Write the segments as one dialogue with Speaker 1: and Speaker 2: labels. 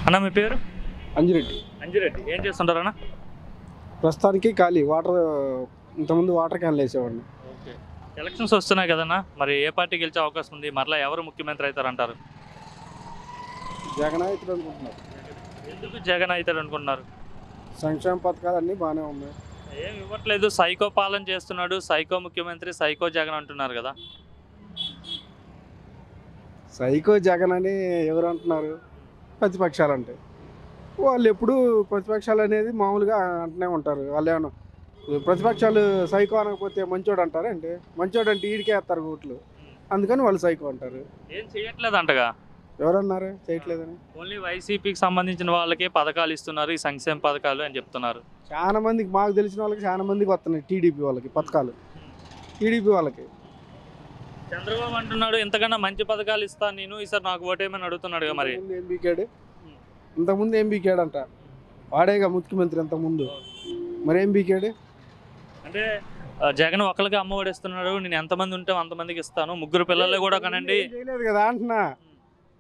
Speaker 1: అన్న మీ పేరు?
Speaker 2: అంజిరెడ్డి.
Speaker 1: అంజిరెడ్డి. ఏం చేస్తుంటారన్న?
Speaker 2: ప్రస్తుతానికి ఖాళీ వాటర్. ఇంతకుముందు వాటర్ క్యాన్లు వేసేవాడిని.
Speaker 1: ఓకే. ఎలక్షన్స్ వస్తున్నాయి కదన్నా, మరి ఏ పార్టీ గెలిచే అవకాశం ఉంది? మరలా ఎవరు ముఖ్యమంత్రి అవుతారంటారు?
Speaker 2: జగన్ అవుతాడు అనుకుంటున్నారు.
Speaker 1: ఎందుకు జగన్ అవుతాడు అనుకుంటున్నారు?
Speaker 2: సంక్షేమ పథకాలు అన్నీ బాగానే ఉన్నాయి.
Speaker 1: ఏం ఇవ్వట్లేదు, సైకో పాలన చేస్తున్నాడు, సైకో ముఖ్యమంత్రి, సైకో జగన్ అంటున్నారు కదా.
Speaker 2: సైకో జగన్ అని ఎవరు అంటున్నారు? ప్రతిపక్షాలు అంటే వాళ్ళు ఎప్పుడు ప్రతిపక్షాలు అనేది మామూలుగా అంటూనే ఉంటారు. వాళ్ళు ఏమన్నా ప్రతిపక్షాలు సైకో అనకపోతే మంచోడు అంటారా? అంటే మంచోడు అంటే ఈడికే వేస్తారు ఓట్లు, అందుకని వాళ్ళు సైకో అంటారు.
Speaker 1: ఏం చేయట్లేదు అంటగా.
Speaker 2: ఎవరన్నారు చేయట్లేదని?
Speaker 1: ఓన్లీ వైసీపీకి సంబంధించిన వాళ్ళకే పథకాలు ఇస్తున్నారు, ఈ సంక్షేమ పథకాలు అని చెప్తున్నారు.
Speaker 2: చాలా మందికి, మాకు తెలిసిన వాళ్ళకి చాలా మందికి వస్తున్నాయి టీడీపీ వాళ్ళకి పథకాలు. టీడీపీ వాళ్ళకి
Speaker 1: చంద్రబాబు అంటున్నాడు ఇంతకన్నా మంచి పథకాలు ఇస్తాను నేను, ఈసారి నాకు ఓటేమని అడుగుతున్నాడు. మరి
Speaker 2: ఏం బీకాడు? ఇంతకుముందు ఏం బీకాడు అంట? వాడేగా ముఖ్యమంత్రి ఇంతకుముందు, మరి ఏం బీకాడు?
Speaker 1: అంటే జగన్ ఒకరికి అమ్మ ఒడిస్తున్నాడు, నేను ఎంతమంది ఉంటే అంతమందికి ఇస్తాను, ముగ్గురు పిల్లలు కూడా కనండి.
Speaker 2: చేయలేదు కదా అంటున్నా.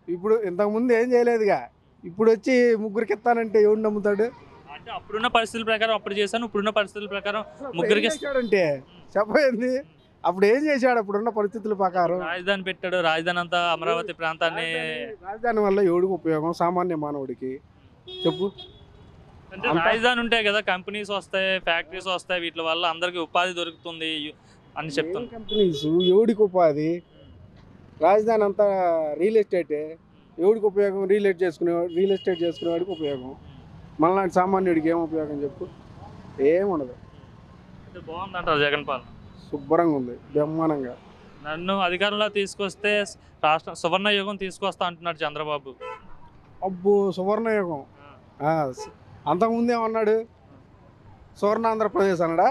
Speaker 2: ఇప్పుడు ఇంతకుముందు ఏం చేయలేదుగా, ఇప్పుడు వచ్చి ముగ్గురికి ఇస్తానంటే ఎవడు నమ్ముతాడు?
Speaker 1: అంటే అప్పుడున్న పరిస్థితుల ప్రకారం అప్పుడు చేశాను, ఇప్పుడున్న పరిస్థితుల ప్రకారం ముగ్గురికి
Speaker 2: ఇస్తాడంటే చెప్పేది. అప్పుడు ఏం చేశాడు? అప్పుడున్న పరిస్థితుల ప్రకారం
Speaker 1: రాజధాని పెట్టాడు, రాజధాని అంతా అమరావతి ప్రాంతాన్ని.
Speaker 2: రాజధాని వల్ల ఎవడికి ఉపయోగం? సామాన్య మానవుడికి చెప్పు.
Speaker 1: అంటే రాజధాని ఉంటే కదా కంపెనీస్ వస్తాయి, ఫ్యాక్టరీస్ వస్తాయి, వీటి వల్ల అందరికి ఉపాధి దొరుకుతుంది అని చెప్తాను.
Speaker 2: కంపెనీస్ ఎవడికి ఉపాధి? రాజధాని అంతా రియల్ ఎస్టేటే. ఎవడికి ఉపయోగం? రియల్ ఎస్టేట్ చేసుకునేవాడికి ఉపయోగం. మనలాంటి సామాన్యుడికి ఏం ఉపయోగం చెప్పు? ఏముండదు.
Speaker 1: బాగుందంటారు జగన్ పాలన?
Speaker 2: శుభ్రంగా ఉంది, బ్రహ్మాండంగా.
Speaker 1: నన్ను అధికారంలో తీసుకొస్తే రాష్ట్ర సువర్ణ యుగం తీసుకొస్తా అంటున్నాడు చంద్రబాబు.
Speaker 2: అబ్బో సువర్ణయుగం! అంతకుముందు ఏమన్నాడు? సువర్ణాంధ్రప్రదేశ్ అన్నాడా?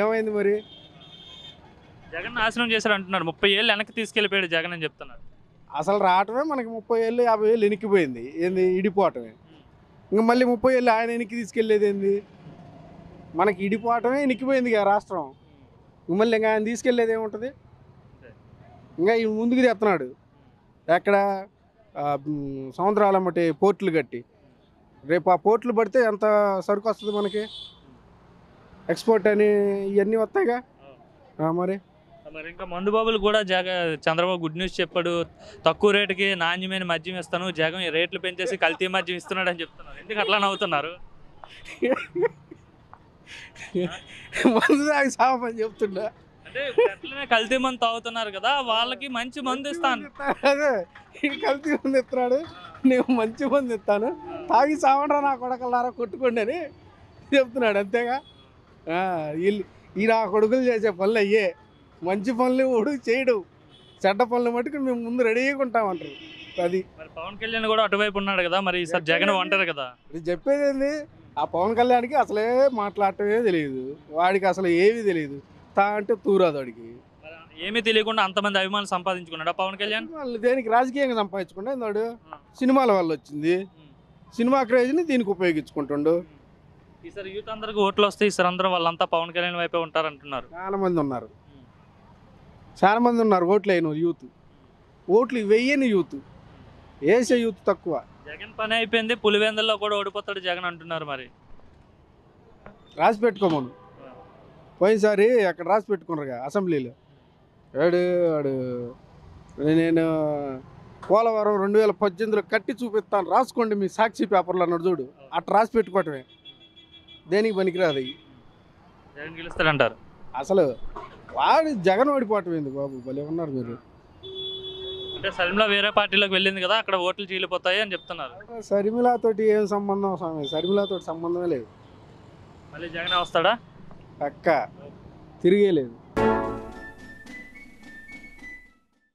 Speaker 2: ఏమైంది మరి?
Speaker 1: జగన్ నాశనం చేశాడు అంటున్నాడు, 30 ఏళ్ళు వెనక్కి తీసుకెళ్ళిపోయాడు జగన్ అని చెప్తున్నాడు.
Speaker 2: అసలు రావటమే మనకి 30 ఏళ్ళు 50 ఏళ్ళు వెనక్కిపోయింది. ఏంది ఇడిపోవటమే? ఇంకా మళ్ళీ 30 ఏళ్ళు ఆయన వెనక్కి తీసుకెళ్ళేది ఏంది? మనకి ఇడిపోవటమే వెనక్కిపోయింది కదా రాష్ట్రం. మళ్ళీ ఇంకా ఆయన తీసుకెళ్ళేది ఏముంటుంది? ఇంకా ఈ ముందుకు తెస్తున్నాడు. ఎక్కడ? సముద్రాలమ్మటి పోర్టులు కట్టి, రేపు ఆ పోర్టులు పడితే ఎంత సరుకు వస్తుంది మనకి? ఎక్స్పోర్ట్ అని ఇవన్నీ వస్తాయిగా మరి.
Speaker 1: మరి ఇంకా మందుబాబులు కూడా చంద్రబాబు గుడ్ న్యూస్ చెప్పాడు, తక్కువ రేటుకి నాణ్యమైన మద్యం ఇస్తాను, జగన్ రేట్లు పెంచేసి కల్తీ మద్యం ఇస్తున్నాడు అని చెప్తున్నారు. ఎందుకు అట్లా నవ్వుతున్నారు?
Speaker 2: మందు తాగి సామని చెప్తున్నా.
Speaker 1: అంటే ఎట్లనే కల్తీ మందు తాగుతున్నారు కదా, వాళ్ళకి మంచి మందు ఇస్తాను.
Speaker 2: అదే కల్తీ మందు ఇస్తున్నాడు, నేను మంచి మందు ఇస్తాను, తాగి సామండ్రా నా కొడకల్లారా కొట్టుకోండి అని చెప్తున్నాడు. అంతేగా ఈ నా కొడుకులు చేసే పనులు అయ్యే. మంచి పనులు ఊడు చేయడు, చెడ్డ పనులు మటుకు మేము ముందు రెడీగా ఉంటామంటారు. అది
Speaker 1: మరి పవన్ కళ్యాణ్ కూడా అటువైపు ఉన్నాడు కదా, మరి ఈసారి జగన్ అంటారు కదా.
Speaker 2: ఇది చెప్పేది ఏంది? ఆ పవన్ కళ్యాణ్కి అసలే మాట్లాడటమే తెలియదు, వాడికి అసలు ఏమీ తెలియదు. తా అంటే తూరాదు వాడికి.
Speaker 1: ఏమీ తెలియకుండా అంతమంది అభిమానులు సంపాదించుకున్నాడు పవన్ కళ్యాణ్.
Speaker 2: వాళ్ళు దేనికి? రాజకీయంగా సంపాదించుకుంటే వాడు సినిమాల వల్ల వచ్చింది. సినిమా క్రేజ్ని దీనికి ఉపయోగించుకుంటుండు.
Speaker 1: ఈసారి యూత్ అందరికి ఓట్లు వస్తే ఈసారి అందరూ వాళ్ళంతా పవన్ కళ్యాణ్ వైపే ఉంటారంటున్నారు.
Speaker 2: చాలా మంది ఉన్నారు ఓట్లు అయిన యూత్. ఓట్లు వెయ్యని యూత్, వేసే యూత్ తక్కువ.
Speaker 1: జగన్ పని అయిపోయింది, పులివెందుల్లో కూడా ఓడిపోతాడు జగన్ అంటున్నారు. మరి
Speaker 2: రాసి పెట్టుకోమను. పోయినసారి అక్కడ రాసి పెట్టుకున్నారుగా అసెంబ్లీలో. వాడు నేను పోలవరం 2018లో కట్టి చూపిస్తాను, రాసుకోండి మీ సాక్షి పేపర్లో అన్నాడు చూడు. అట్లా రాసి పెట్టుకోవటమే, దేనికి పనికిరాదు.
Speaker 1: జగన్ గెలుస్తాడంటారు.
Speaker 2: అసలు వాడు జగన్ ఓడిపోవటం ఏంది బాబు? భలే ఉన్నారు మీరు.
Speaker 1: అంటే సరిమిలా వేరే పార్టీలోకి వెళ్ళింది కదా, అక్కడ ఓట్లు చీలిపోతాయి అని చెప్తున్నారు.
Speaker 2: షర్మిలాతోటి ఏం సంబంధం స్వామి? షర్మిలాతోటి సంబంధమే లేదు.
Speaker 1: మళ్ళీ జగన్ వస్తాడా?
Speaker 2: పక్క తిరిగే లేదు.